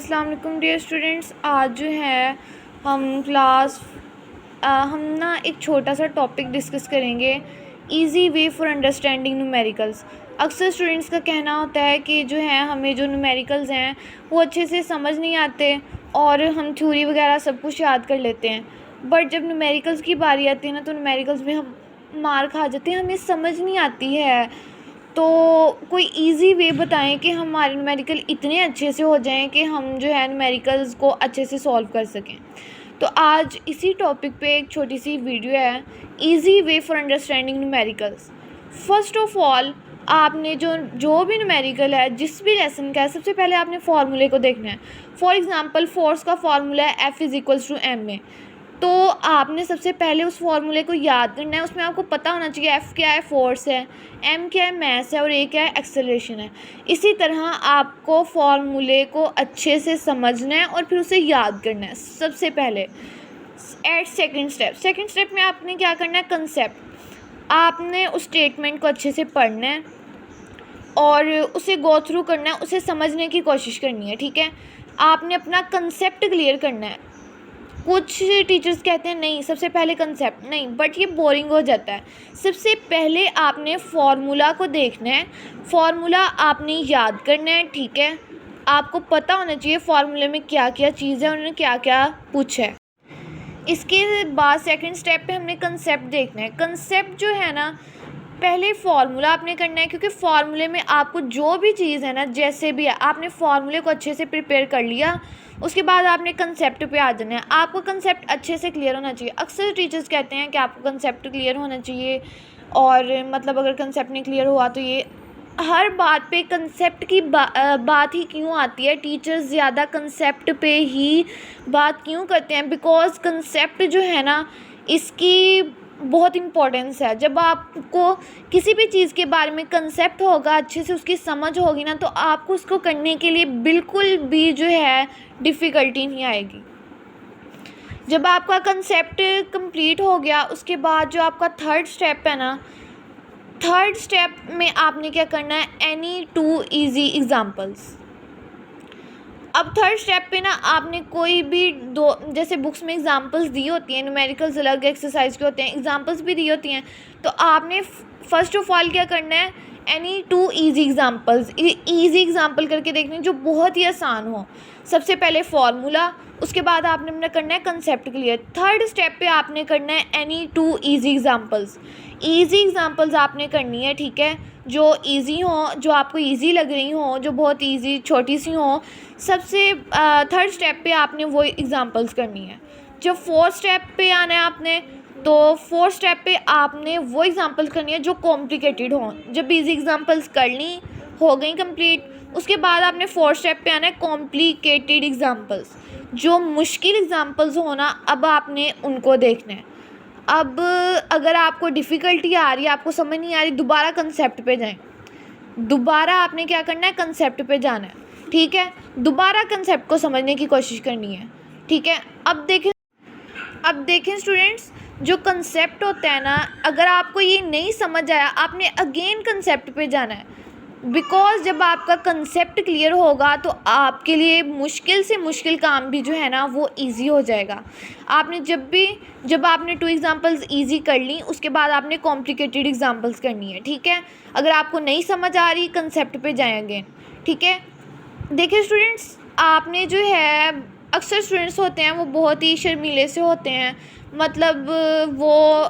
अस्सलाम वालेकुम dear students. आज जो है हम ना एक छोटा सा टॉपिक डिस्कस करेंगे, easy way for understanding numericals. अक्सर स्टूडेंट्स का कहना होता है कि जो है हमें जो न्यूमेरिकल्स हैं वो अच्छे से समझ नहीं आते और हम थ्योरी वगैरह सब कुछ याद कर लेते हैं, बट जब न्यूमेरिकल्स की बारी आती है ना तो न्यूमेरिकल्स में हम मार खा जाते हैं, हमें समझ नहीं आती है। तो कोई इजी वे बताएं कि हमारे न्यूमेरिकल इतने अच्छे से हो जाएं कि हम जो है न्यूमेरिकल्स को अच्छे से सॉल्व कर सकें। तो आज इसी टॉपिक पे एक छोटी सी वीडियो है, easy way for understanding numericals. First of all आपने जो भी न्यूमेरिकल है, जिस भी लेसन का है, सबसे पहले आपने फार्मूले को देखना है। फॉर एग्ज़ाम्पल फोर्स का फार्मूला है F=ma। तो आपने सबसे पहले उस फार्मूले को याद करना है। उसमें आपको पता होना चाहिए F क्या है, फोर्स है, M क्या है, मास है, और A क्या है, एक्सेलरेशन है। इसी तरह आपको फार्मूले को अच्छे से समझना है और फिर उसे याद करना है सबसे पहले। एट सेकंड स्टेप में आपने क्या करना है, कंसेप्ट। आपने उस स्टेटमेंट को अच्छे से पढ़ना है और उसे गो थ्रू करना है, उसे समझने की कोशिश करनी है। ठीक है, आपने अपना कंसेप्ट क्लियर करना है। कुछ टीचर्स कहते हैं नहीं सबसे पहले कंसेप्ट नहीं, बट ये बोरिंग हो जाता है। सबसे पहले आपने फार्मूला को देखना है, फार्मूला आपने याद करना है। ठीक है, आपको पता होना चाहिए फार्मूले में क्या क्या चीज़ है, उन्होंने क्या क्या पूछा है। इसके बाद सेकंड स्टेप पे हमने कंसेप्ट देखना है। कंसेप्ट जो है ना, पहले फार्मूला आपने करना है, क्योंकि फार्मूले में आपको जो भी चीज़ है ना, जैसे भी है, आपने फार्मूले को अच्छे से प्रिपेयर कर लिया, उसके बाद आपने कंसेप्ट पे आ जाना है। आपको कंसेप्ट अच्छे से क्लियर होना चाहिए। अक्सर टीचर्स कहते हैं कि आपको कंसेप्ट क्लियर होना चाहिए, और मतलब अगर कंसेप्ट नहीं क्लियर हुआ तो ये हर बात पे कंसेप्ट की बात ही क्यों आती है। टीचर्स ज़्यादा कंसेप्ट पे ही बात क्यों करते हैं, बिकॉज कंसेप्ट जो है ना, इसकी बहुत इम्पोर्टेंस है। जब आपको किसी भी चीज़ के बारे में कंसेप्ट होगा, अच्छे से उसकी समझ होगी ना, तो आपको उसको करने के लिए बिल्कुल भी जो है डिफ़िकल्टी नहीं आएगी। जब आपका कंसेप्ट कंप्लीट हो गया, उसके बाद जो आपका थर्ड स्टेप है ना, थर्ड स्टेप में आपने क्या करना है, एनी टू ईजी एग्ज़ाम्पल्स। अब थर्ड स्टेप पे ना आपने कोई भी दो, जैसे बुक्स में एग्जांपल्स दी होती हैं, न्यूमेरिकल्स अलग एक्सरसाइज के होते हैं, एग्जांपल्स भी दी होती हैं, तो आपने फर्स्ट ऑफ ऑल क्या करना है, any two easy examples, easy example करके देखने जो बहुत ही आसान हो। सबसे पहले फार्मूला, उसके बाद आपने अपना करना है कंसेप्ट क्लियर। थर्ड स्टेप पे आपने करना है any two easy examples. Easy examples आपने करनी है, ठीक है, जो इजी हो, जो आपको इजी लग रही हो, जो बहुत इजी छोटी सी हो। सबसे थर्ड स्टेप पे आपने वो एग्जांपल्स करनी है। जब फोर्थ स्टेप पे आना है आपने, तो फोर्थ स्टेप पे आपने वो एग्जांपल्स करनी है जो कॉम्प्लिकेटेड हो। जब इजी एग्जांपल्स कर ली, हो गई कंप्लीट, उसके बाद आपने फोर्थ स्टेप पे आना है कॉम्प्लिकेटेड एग्जांपल्स, जो मुश्किल एग्जांपल्स हो ना, अब आपने उनको देखना है। अब अगर आपको डिफ़िकल्टी आ रही है, आपको समझ नहीं आ रही, दोबारा कंसेप्ट पे जाएं। दोबारा आपने क्या करना है, कंसेप्ट पे जाना है। ठीक है, दोबारा कंसेप्ट को समझने की कोशिश करनी है। ठीक है, अब देखें स्टूडेंट्स, जो कंसेप्ट होता है ना, अगर आपको ये नहीं समझ आया, आपने अगेन कंसेप्ट पे जाना है। बिकॉज जब आपका कंसेप्ट क्लियर होगा तो आपके लिए मुश्किल से मुश्किल काम भी जो है ना वो इजी हो जाएगा। आपने जब आपने टू एग्जांपल्स इजी कर ली, उसके बाद आपने कॉम्प्लिकेटेड एग्जांपल्स करनी है। ठीक है, अगर आपको नहीं समझ आ रही, कंसेप्ट पे जाएं अगेन। ठीक है, देखिए स्टूडेंट्स, आपने जो है, अक्सर स्टूडेंट्स होते हैं वो बहुत ही शर्मीले से होते हैं, मतलब वो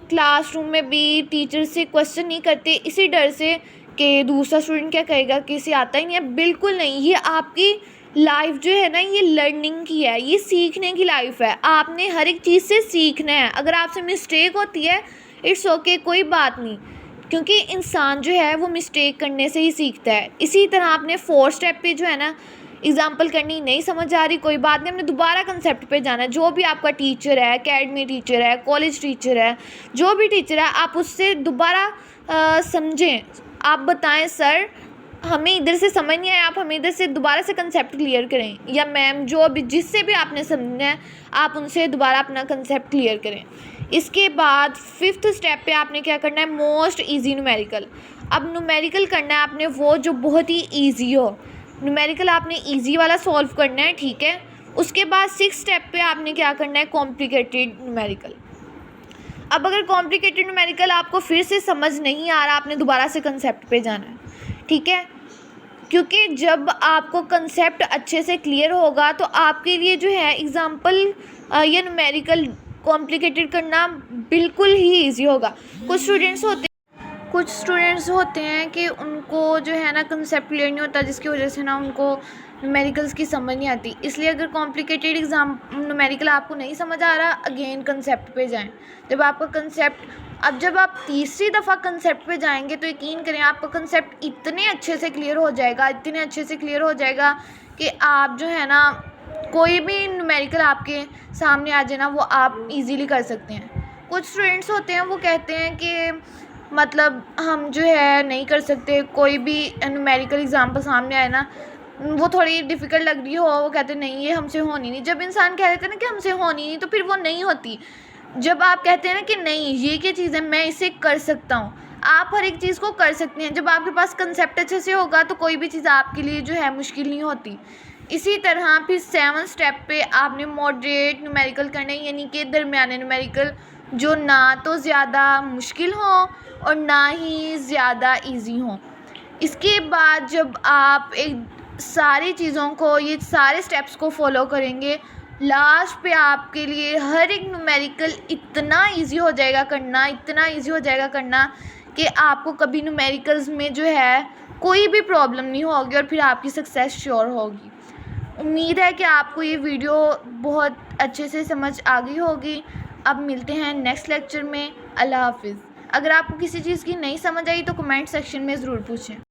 क्लासरूम में भी टीचर से क्वेश्चन नहीं करते इसी डर से कि दूसरा स्टूडेंट क्या कहेगा कि इसे आता ही नहीं है। बिल्कुल नहीं, ये आपकी लाइफ जो है ना, ये लर्निंग की है, ये सीखने की लाइफ है। आपने हर एक चीज़ से सीखना है। अगर आपसे मिस्टेक होती है, इट्स ओके, कोई बात नहीं, क्योंकि इंसान जो है वो मिस्टेक करने से ही सीखता है। इसी तरह आपने फोर्थ स्टेप पे जो है ना, एग्जाम्पल करनी नहीं समझ आ रही, कोई बात नहीं, हमने दोबारा कंसेप्ट पे जाना है। जो भी आपका टीचर है, अकेडमी टीचर है, कॉलेज टीचर है, जो भी टीचर है, आप उससे दोबारा समझें। आप बताएं सर हमें इधर से समझ नहीं आया, आप हमें इधर से दोबारा से कंसेप्ट क्लियर करें, या मैम जो भी जिससे भी आपने समझना है, आप उनसे दोबारा अपना कंसेप्ट क्लियर करें। इसके बाद फिफ्थ स्टेप पे आपने क्या करना है, मोस्ट इजी न्यूमेरिकल। अब न्यूमेरिकल करना है आपने वो जो बहुत ही ईजी हो। न्यूमेरिकल आपने इजी वाला सॉल्व करना है, ठीक है। उसके बाद 6 स्टेप पे आपने क्या करना है, कॉम्प्लिकेटेड न्यूमेरिकल। अब अगर कॉम्प्लिकेटेड न्यूमेरिकल आपको फिर से समझ नहीं आ रहा, आपने दोबारा से कंसेप्ट पे जाना है, ठीक है। क्योंकि जब आपको कंसेप्ट अच्छे से क्लियर होगा तो आपके लिए जो है एग्ज़ाम्पल या न्यूमेरिकल कॉम्प्लिकेटेड करना बिल्कुल ही ईजी होगा। कुछ स्टूडेंट्स होते हैं कि उनको जो है ना कंसेप्ट क्लियर नहीं होता, जिसकी वजह से ना उनको न्यूमेरिकल्स की समझ नहीं आती। इसलिए अगर कॉम्प्लिकेटेड न्यूमेरिकल आपको नहीं समझ आ रहा, अगेन कंसेप्ट पे जाएं। जब आपका कंसेप्ट जब आप तीसरी दफ़ा कंसेप्ट पे जाएंगे तो यकीन करें आपका कंसेप्ट इतने अच्छे से क्लियर हो जाएगा कि आप जो है ना कोई भी न्यूमेरिकल आपके सामने आ जाए ना वो आप इजीली कर सकते हैं। कुछ स्टूडेंट्स होते हैं वो कहते हैं कि मतलब हम जो है नहीं कर सकते, कोई भी न्यूमेरिकल एग्जाम्पल सामने आए ना वो थोड़ी डिफ़िकल्ट लग रही हो, वो कहते हैं नहीं ये हमसे होनी नहीं। जब इंसान कह देते हैं ना कि हमसे होनी नहीं तो फिर वो नहीं होती। जब आप कहते हैं ना कि नहीं ये क्या चीज़ है, मैं इसे कर सकता हूँ, आप हर एक चीज़ को कर सकते हैं। जब आपके पास कंसेप्ट अच्छे से होगा तो कोई भी चीज़ आपके लिए जो है मुश्किल नहीं होती। इसी तरह फिर 7 स्टेप पे आपने मॉडरेट न्यूमेरिकल करना है, यानी कि दरमियाने न्यूमेरिकल जो ना तो ज़्यादा मुश्किल हो और ना ही ज़्यादा इजी हो। इसके बाद जब आप सारी चीज़ों को, ये सारे स्टेप्स को फॉलो करेंगे, लास्ट पे आपके लिए हर एक न्यूमेरिकल इतना इजी हो जाएगा करना कि आपको कभी न्यूमेरिकल्स में जो है कोई भी प्रॉब्लम नहीं होगी और फिर आपकी सक्सेस श्योर होगी। उम्मीद है कि आपको ये वीडियो बहुत अच्छे से समझ आ गई होगी। अब मिलते हैं नेक्स्ट लेक्चर में। अल्लाह हाफिज़। अगर आपको किसी चीज़ की नहीं समझ आई तो कमेंट सेक्शन में ज़रूर पूछें।